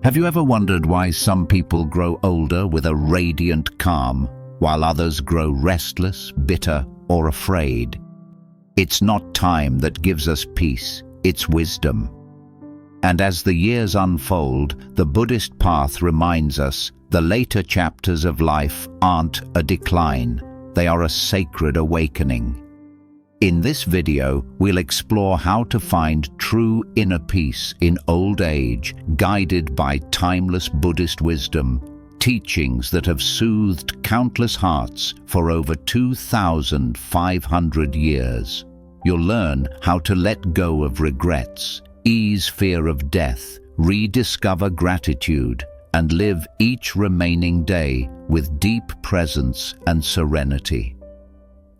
Have you ever wondered why some people grow older with a radiant calm, while others grow restless, bitter, or afraid? It's not time that gives us peace, it's wisdom. And as the years unfold, the Buddhist path reminds us the later chapters of life aren't a decline, they are a sacred awakening. In this video, we'll explore how to find true inner peace in old age, guided by timeless Buddhist wisdom, teachings that have soothed countless hearts for over 2,500 years. You'll learn how to let go of regrets, ease fear of death, rediscover gratitude, and live each remaining day with deep presence and serenity.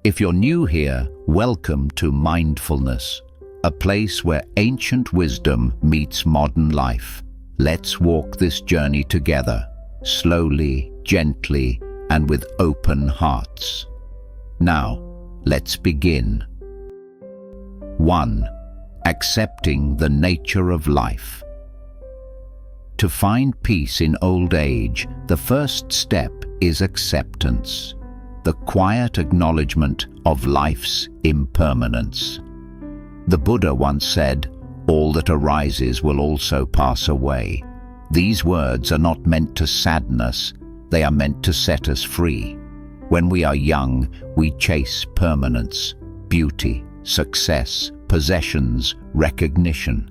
If you're new here, welcome to Mindfulness, a place where ancient wisdom meets modern life. Let's walk this journey together, slowly, gently, and with open hearts. Now, let's begin. 1. Accepting the nature of life. To find peace in old age, the first step is acceptance, the quiet acknowledgement of life's impermanence. The Buddha once said, "All that arises will also pass away." These words are not meant to sadden us, they are meant to set us free. When we are young, we chase permanence, beauty, success, possessions, recognition.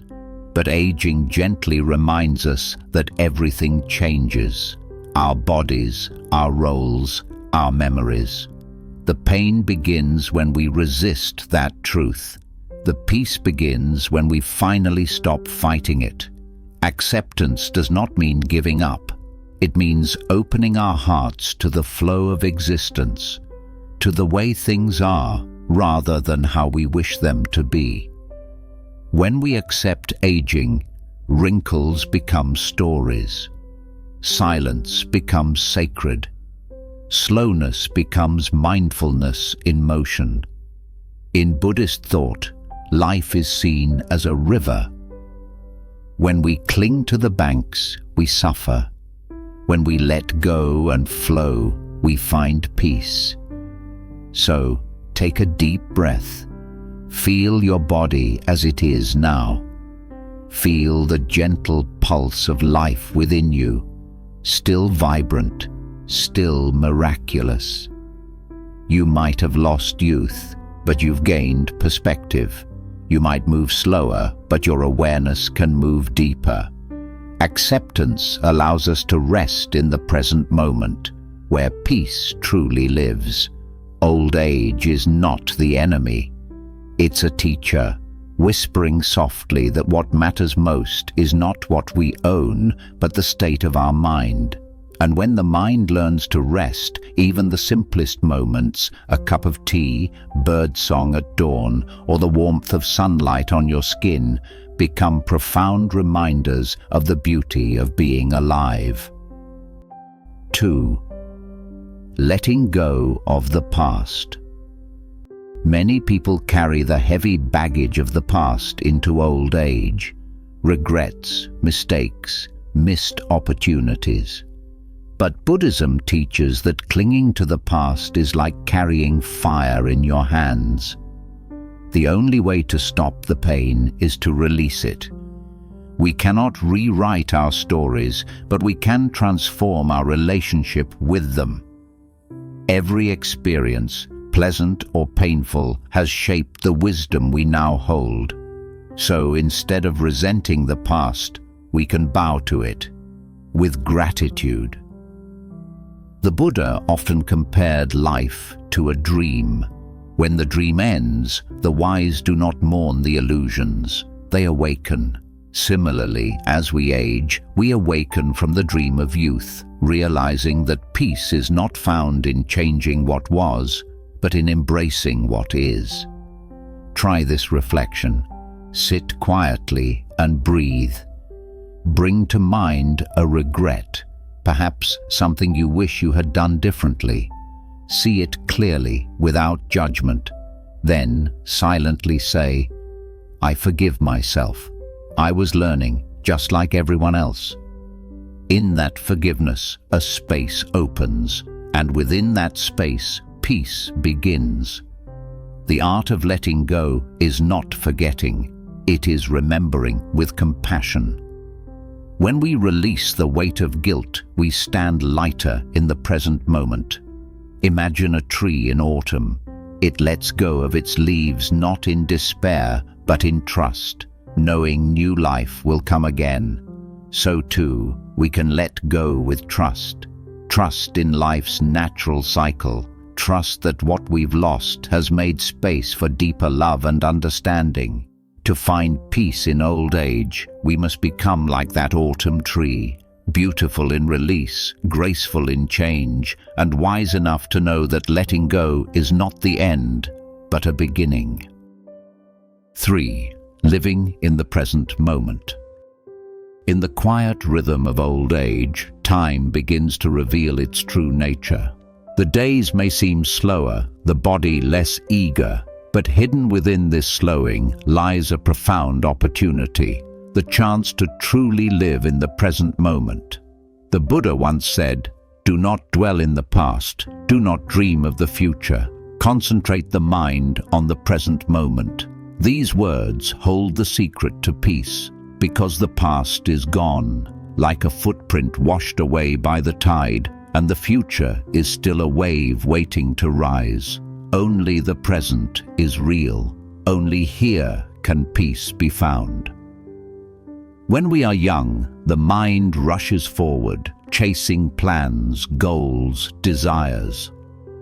But aging gently reminds us that everything changes. Our bodies, our roles, our memories. The pain begins when we resist that truth. The peace begins when we finally stop fighting it. Acceptance does not mean giving up. It means opening our hearts to the flow of existence, to the way things are, rather than how we wish them to be. When we accept aging, wrinkles become stories. Silence becomes sacred. Slowness becomes mindfulness in motion. In Buddhist thought, life is seen as a river. When we cling to the banks, we suffer. When we let go and flow, we find peace. So, take a deep breath. Feel your body as it is now. Feel the gentle pulse of life within you, still vibrant, still miraculous. You might have lost youth, but you've gained perspective. You might move slower, but your awareness can move deeper. Acceptance allows us to rest in the present moment, where peace truly lives. Old age is not the enemy. It's a teacher, whispering softly that what matters most is not what we own, but the state of our mind. And when the mind learns to rest, even the simplest moments, a cup of tea, birdsong at dawn, or the warmth of sunlight on your skin, become profound reminders of the beauty of being alive. 2. Letting go of the past. Many people carry the heavy baggage of the past into old age. Regrets, mistakes, missed opportunities. But Buddhism teaches that clinging to the past is like carrying fire in your hands. The only way to stop the pain is to release it. We cannot rewrite our stories, but we can transform our relationship with them. Every experience, pleasant or painful, has shaped the wisdom we now hold. So instead of resenting the past, we can bow to it with gratitude. The Buddha often compared life to a dream. When the dream ends, the wise do not mourn the illusions, they awaken. Similarly, as we age, we awaken from the dream of youth, realizing that peace is not found in changing what was, but in embracing what is. Try this reflection. Sit quietly and breathe. Bring to mind a regret, perhaps something you wish you had done differently. See it clearly, without judgment. Then silently say, "I forgive myself. I was learning, just like everyone else." In that forgiveness, a space opens, and within that space, peace begins. The art of letting go is not forgetting, it is remembering with compassion. When we release the weight of guilt, we stand lighter in the present moment. Imagine a tree in autumn. It lets go of its leaves not in despair, but in trust, knowing new life will come again. So too, we can let go with trust. Trust in life's natural cycle. Trust that what we've lost has made space for deeper love and understanding. To find peace in old age, we must become like that autumn tree, beautiful in release, graceful in change, and wise enough to know that letting go is not the end, but a beginning. 3. Living in the present moment. In the quiet rhythm of old age, time begins to reveal its true nature. The days may seem slower, the body less eager, but hidden within this slowing lies a profound opportunity, the chance to truly live in the present moment. The Buddha once said, "Do not dwell in the past, do not dream of the future, concentrate the mind on the present moment." These words hold the secret to peace, because the past is gone, like a footprint washed away by the tide, and the future is still a wave waiting to rise. Only the present is real. Only here can peace be found. When we are young, the mind rushes forward, chasing plans, goals, desires.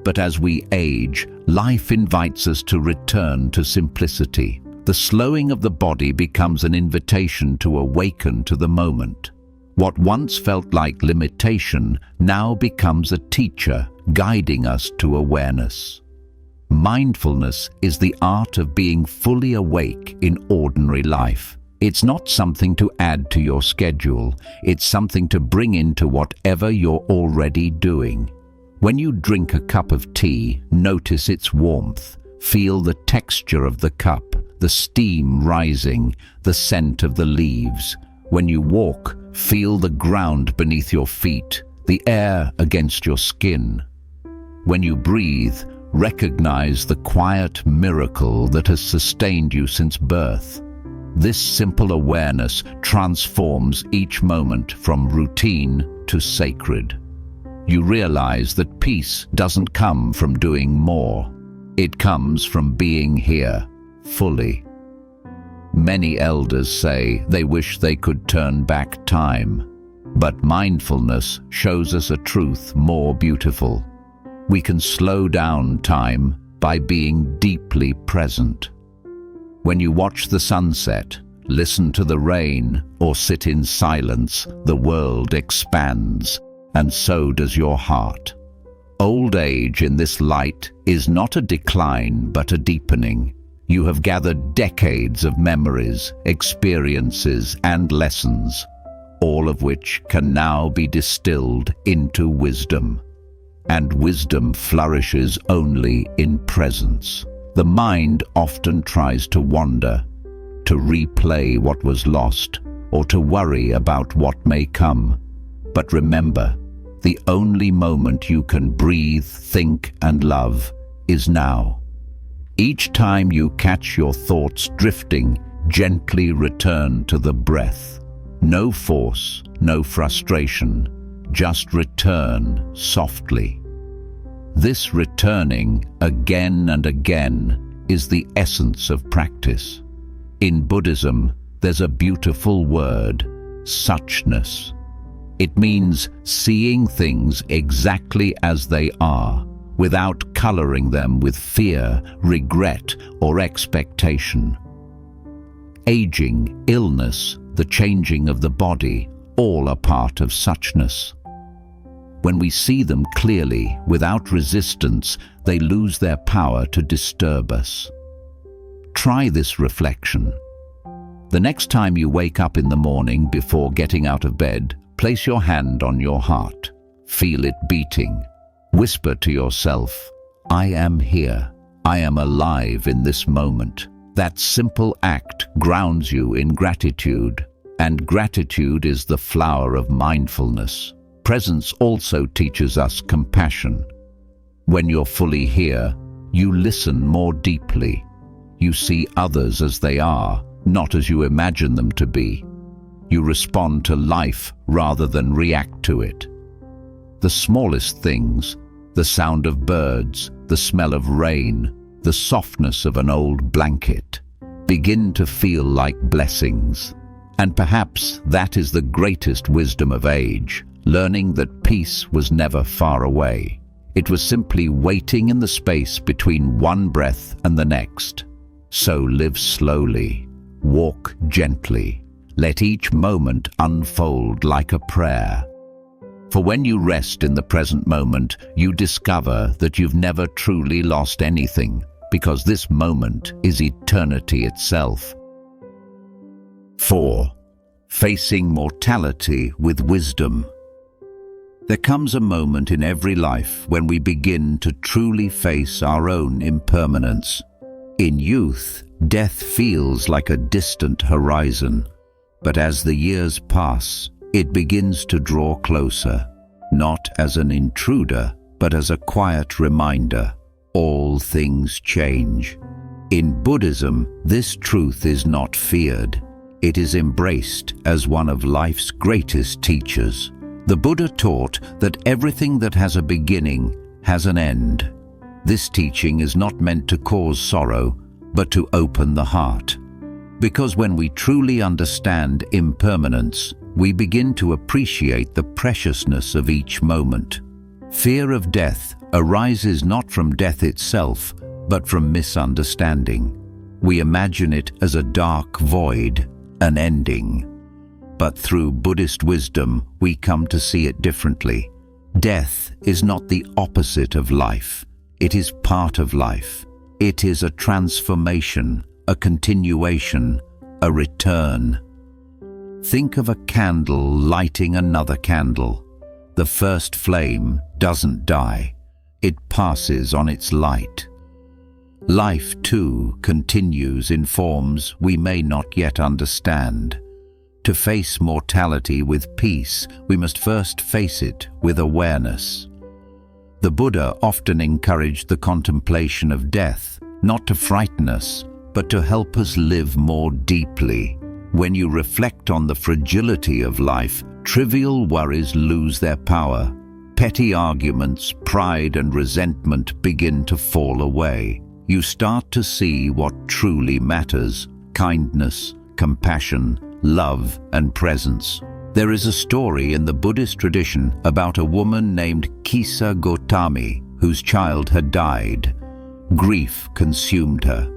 But as we age, life invites us to return to simplicity. The slowing of the body becomes an invitation to awaken to the moment. What once felt like limitation now becomes a teacher, guiding us to awareness. Mindfulness is the art of being fully awake in ordinary life. It's not something to add to your schedule, it's something to bring into whatever you're already doing. When you drink a cup of tea, notice its warmth. Feel the texture of the cup, the steam rising, the scent of the leaves. When you walk, feel the ground beneath your feet, the air against your skin. When you breathe, recognize the quiet miracle that has sustained you since birth. This simple awareness transforms each moment from routine to sacred. You realize that peace doesn't come from doing more. It comes from being here, fully. Many elders say they wish they could turn back time, but mindfulness shows us a truth more beautiful. We can slow down time by being deeply present. When you watch the sunset, listen to the rain, or sit in silence, the world expands, and so does your heart. Old age in this light is not a decline but a deepening. You have gathered decades of memories, experiences, and lessons, all of which can now be distilled into wisdom. And wisdom flourishes only in presence. The mind often tries to wander, to replay what was lost, or to worry about what may come. But remember, the only moment you can breathe, think, and love is now. Each time you catch your thoughts drifting, gently return to the breath. No force, no frustration, just return softly. This returning again and again is the essence of practice. In Buddhism, there's a beautiful word, suchness. It means seeing things exactly as they are, without coloring them with fear, regret, or expectation. Aging, illness, the changing of the body, all are part of suchness. When we see them clearly, without resistance, they lose their power to disturb us. Try this reflection. The next time you wake up in the morning before getting out of bed, place your hand on your heart. Feel it beating. Whisper to yourself, "I am here. I am alive in this moment." That simple act grounds you in gratitude, And gratitude is the flower of mindfulness. Presence also teaches us compassion. When you're fully here, you listen more deeply. You see others as they are, not as you imagine them to be. You respond to life rather than react to it. The smallest things, the sound of birds, the smell of rain, the softness of an old blanket, begin to feel like blessings. And perhaps that is the greatest wisdom of age, learning that peace was never far away. It was simply waiting in the space between one breath and the next. So live slowly, walk gently, let each moment unfold like a prayer. For when you rest in the present moment, you discover that you've never truly lost anything, because this moment is eternity itself. 4. Facing mortality with wisdom. There comes a moment in every life when we begin to truly face our own impermanence. In youth, death feels like a distant horizon, but as the years pass, it begins to draw closer, not as an intruder, but as a quiet reminder. All things change. In Buddhism, this truth is not feared. It is embraced as one of life's greatest teachers. The Buddha taught that everything that has a beginning has an end. This teaching is not meant to cause sorrow, but to open the heart. Because when we truly understand impermanence, we begin to appreciate the preciousness of each moment. Fear of death arises not from death itself, but from misunderstanding. We imagine it as a dark void, an ending. But through Buddhist wisdom, we come to see it differently. Death is not the opposite of life. It is part of life. It is a transformation, a continuation, a return. Think of a candle lighting another candle. The first flame doesn't die. It passes on its light. Life, too, continues in forms we may not yet understand. To face mortality with peace, we must first face it with awareness. The Buddha often encouraged the contemplation of death, not to frighten us, but to help us live more deeply. When you reflect on the fragility of life, trivial worries lose their power. Petty arguments, pride and resentment begin to fall away. You start to see what truly matters: kindness, compassion, love and presence. There is a story in the Buddhist tradition about a woman named Kisa Gotami, whose child had died. Grief consumed her.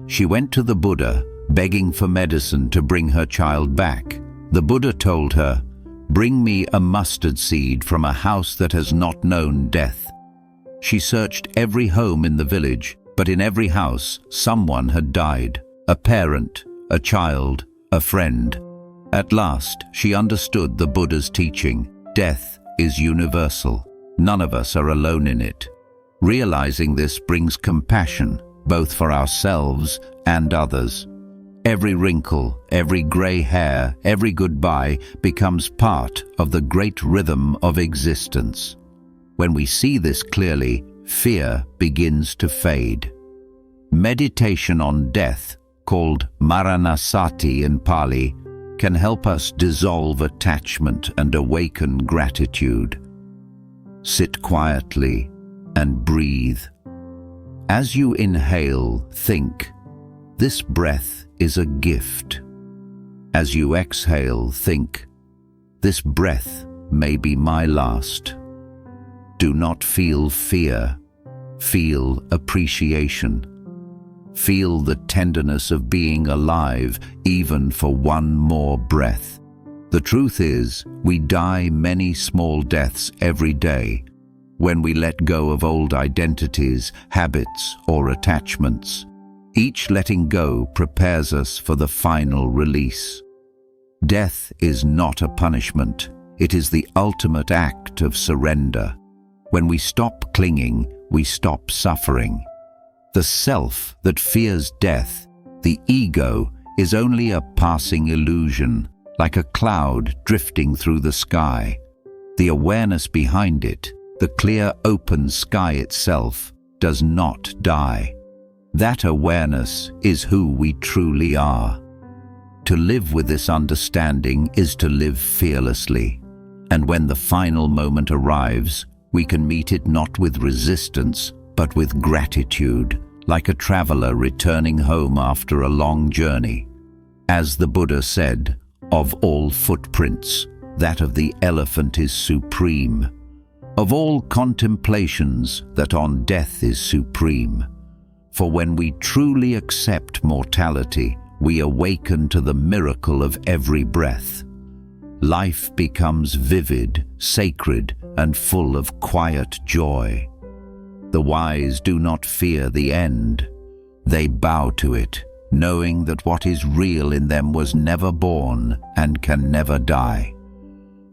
She went to the Buddha, begging for medicine to bring her child back. The Buddha told her, "Bring me a mustard seed from a house that has not known death." She searched every home in the village, but in every house someone had died: a parent, a child, a friend. At last, she understood the Buddha's teaching. Death is universal. None of us are alone in it. Realizing this brings compassion, both for ourselves and others. Every wrinkle, every gray hair, every goodbye becomes part of the great rhythm of existence. When we see this clearly, fear begins to fade. Meditation on death, called Maranasati in Pali, can help us dissolve attachment and awaken gratitude. Sit quietly and breathe. As you inhale, think, "This breath is a gift." As you exhale, think, "This breath may be my last." Do not feel fear. Feel appreciation. Feel the tenderness of being alive, even for one more breath. The truth is, we die many small deaths every day when we let go of old identities, habits, or attachments. Each letting go prepares us for the final release. Death is not a punishment. It is the ultimate act of surrender. When we stop clinging, we stop suffering. The self that fears death, the ego, is only a passing illusion. like a cloud drifting through the sky. The awareness behind it, the clear open sky itself, does not die. That awareness is who we truly are. To live with this understanding is to live fearlessly, and when the final moment arrives, we can meet it not with resistance, but with gratitude, like a traveler returning home after a long journey. As the Buddha said, "Of all footprints, that of the elephant is supreme. Of all contemplations, that on death is supreme. For when we truly accept mortality, we awaken to the miracle of every breath. Life becomes vivid, sacred, and full of quiet joy. The wise do not fear the end. They bow to it, knowing that what is real in them was never born and can never die.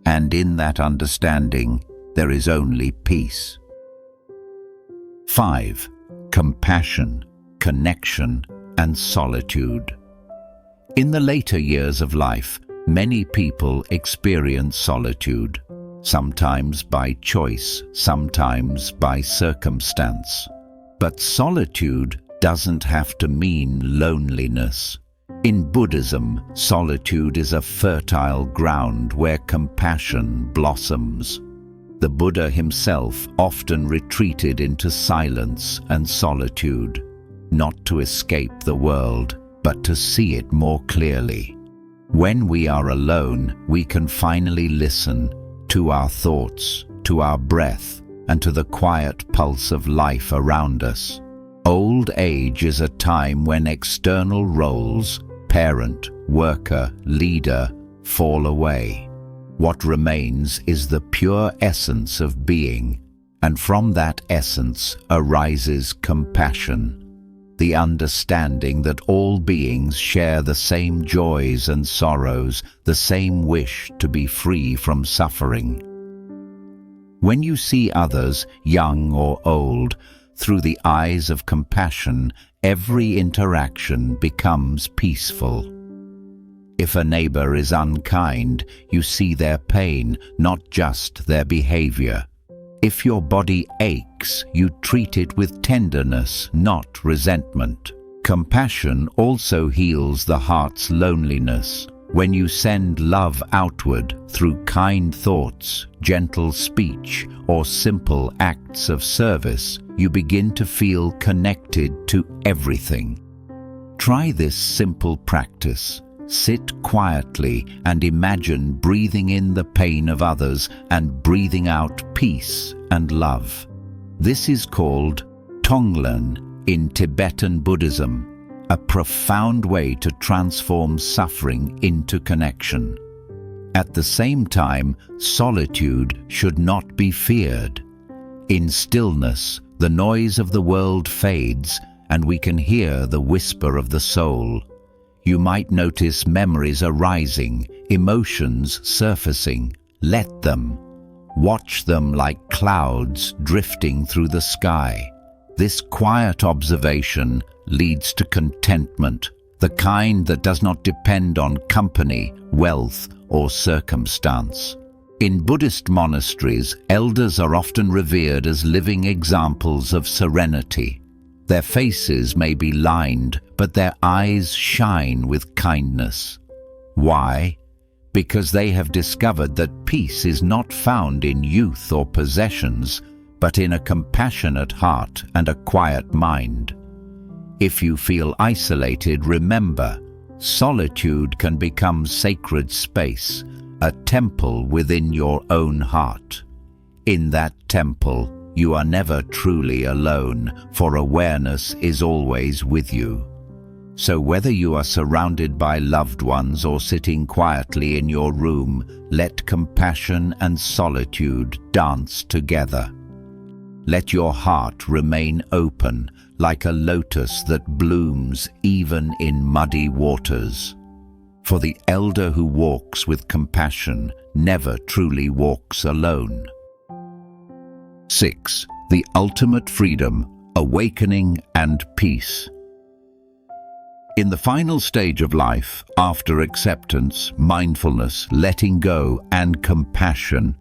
And in that understanding, there is only peace." 5. Compassion, connection, and solitude. In the later years of life, many people experience solitude, sometimes by choice, sometimes by circumstance. But solitude doesn't have to mean loneliness. In Buddhism, solitude is a fertile ground where compassion blossoms. The Buddha himself often retreated into silence and solitude, not to escape the world, but to see it more clearly. When we are alone, we can finally listen to our thoughts, to our breath, and to the quiet pulse of life around us. Old age is a time when external roles, parent, worker, leader, fall away. What remains is the pure essence of being, and from that essence arises compassion, the understanding that all beings share the same joys and sorrows, the same wish to be free from suffering. When you see others, young or old, through the eyes of compassion, every interaction becomes peaceful. If a neighbor is unkind, you see their pain, not just their behavior. If your body aches, you treat it with tenderness, not resentment. Compassion also heals the heart's loneliness. When you send love outward through kind thoughts, gentle speech, or simple acts of service, you begin to feel connected to everything. Try this simple practice. Sit quietly and imagine breathing in the pain of others and breathing out peace and love. This is called Tonglen in Tibetan Buddhism, a profound way to transform suffering into connection. At the same time, solitude should not be feared. In stillness, the noise of the world fades and we can hear the whisper of the soul. You might notice memories arising, emotions surfacing. Let them. Watch them like clouds drifting through the sky. This quiet observation leads to contentment, the kind that does not depend on company, wealth, or circumstance. In Buddhist monasteries, elders are often revered as living examples of serenity. Their faces may be lined, but their eyes shine with kindness. Why? Because they have discovered that peace is not found in youth or possessions, but in a compassionate heart and a quiet mind. If you feel isolated, remember, solitude can become sacred space, a temple within your own heart. In that temple, you are never truly alone, for awareness is always with you. So whether you are surrounded by loved ones or sitting quietly in your room, let compassion and solitude dance together. Let your heart remain open, like a lotus that blooms even in muddy waters. For the elder who walks with compassion never truly walks alone. 6. The ultimate freedom, awakening and peace. In the final stage of life, after acceptance, mindfulness, letting go, and compassion,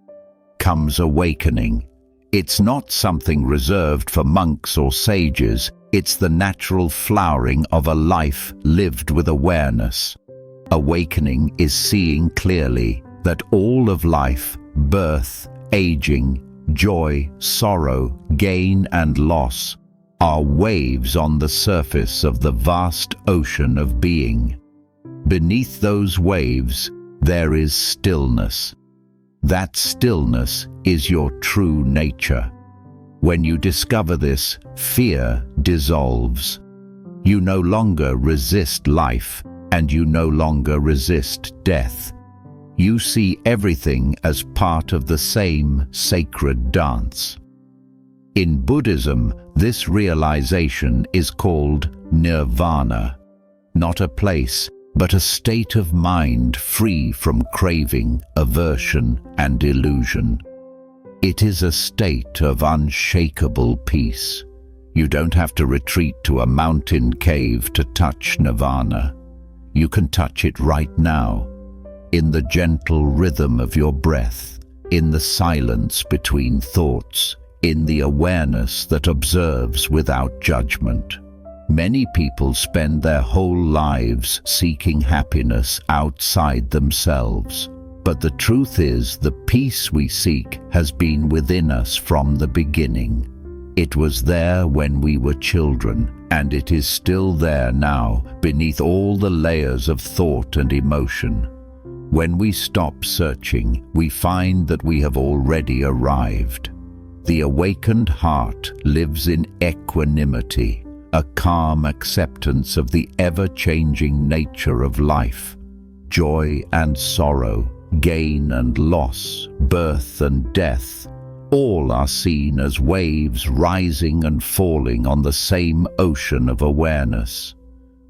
comes awakening. It's not something reserved for monks or sages. It's the natural flowering of a life lived with awareness. Awakening is seeing clearly that all of life, birth, aging, joy, sorrow, gain, and loss, are waves on the surface of the vast ocean of being. Beneath those waves, there is stillness. That stillness is your true nature. When you discover this, fear dissolves. You no longer resist life, and you no longer resist death. You see everything as part of the same sacred dance. In Buddhism, this realization is called nirvana, not a place, but a state of mind free from craving, aversion, and illusion. It is a state of unshakable peace. You don't have to retreat to a mountain cave to touch nirvana. You can touch it right now, in the gentle rhythm of your breath, in the silence between thoughts, in the awareness that observes without judgment. Many people spend their whole lives seeking happiness outside themselves. But the truth is, the peace we seek has been within us from the beginning. It was there when we were children, and it is still there now, beneath all the layers of thought and emotion. When we stop searching, we find that we have already arrived. The awakened heart lives in equanimity, a calm acceptance of the ever-changing nature of life. Joy and sorrow, gain and loss, birth and death, all are seen as waves rising and falling on the same ocean of awareness.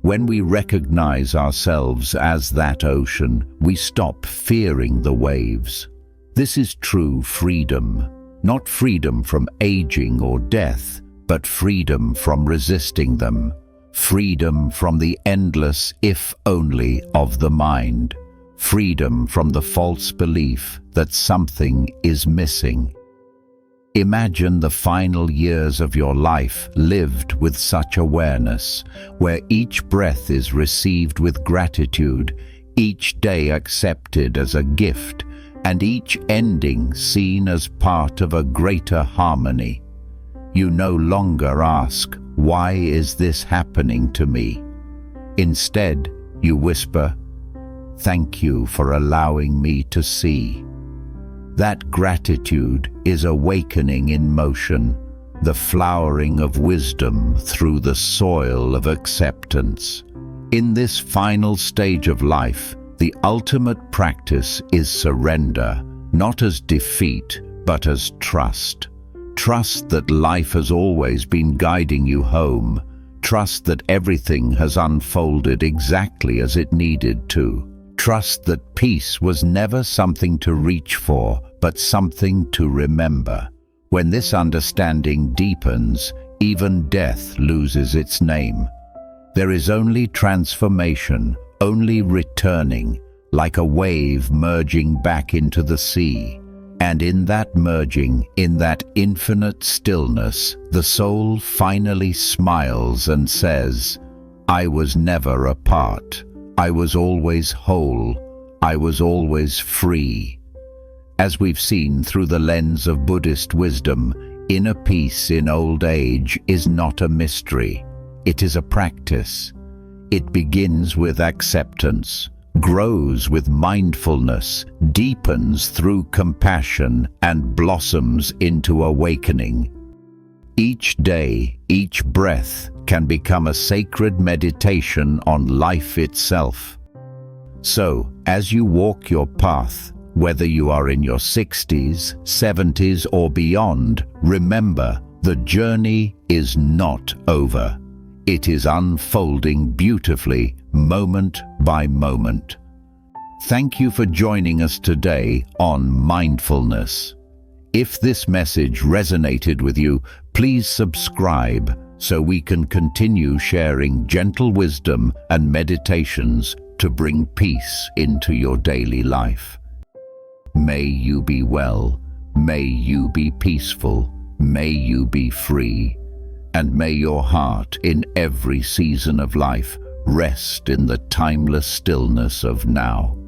When we recognize ourselves as that ocean, we stop fearing the waves. This is true freedom, not freedom from aging or death, but freedom from resisting them, freedom from the endless if-only of the mind, freedom from the false belief that something is missing. Imagine the final years of your life lived with such awareness, where each breath is received with gratitude, each day accepted as a gift, and each ending seen as part of a greater harmony. You no longer ask, "Why is this happening to me?" Instead, you whisper, "Thank you for allowing me to see." That gratitude is awakening in motion, the flowering of wisdom through the soil of acceptance. In this final stage of life, the ultimate practice is surrender, not as defeat, but as trust. Trust that life has always been guiding you home. Trust that everything has unfolded exactly as it needed to. Trust that peace was never something to reach for, but something to remember. When this understanding deepens, even death loses its name. There is only transformation, only returning, like a wave merging back into the sea. And in that merging, in that infinite stillness, the soul finally smiles and says, "I was never apart. I was always whole. I was always free." As we've seen through the lens of Buddhist wisdom, inner peace in old age is not a mystery. It is a practice. It begins with acceptance, grows with mindfulness, deepens through compassion, and blossoms into awakening. Each day, each breath can become a sacred meditation on life itself. So, as you walk your path, whether you are in your 60s, 70s, or beyond, remember, the journey is not over. It is unfolding beautifully, moment by moment. Thank you for joining us today on Mindfulness. If this message resonated with you, please subscribe, so we can continue sharing gentle wisdom and meditations to bring peace into your daily life. May you be well, may you be peaceful, may you be free, and may your heart in every season of life rest in the timeless stillness of now.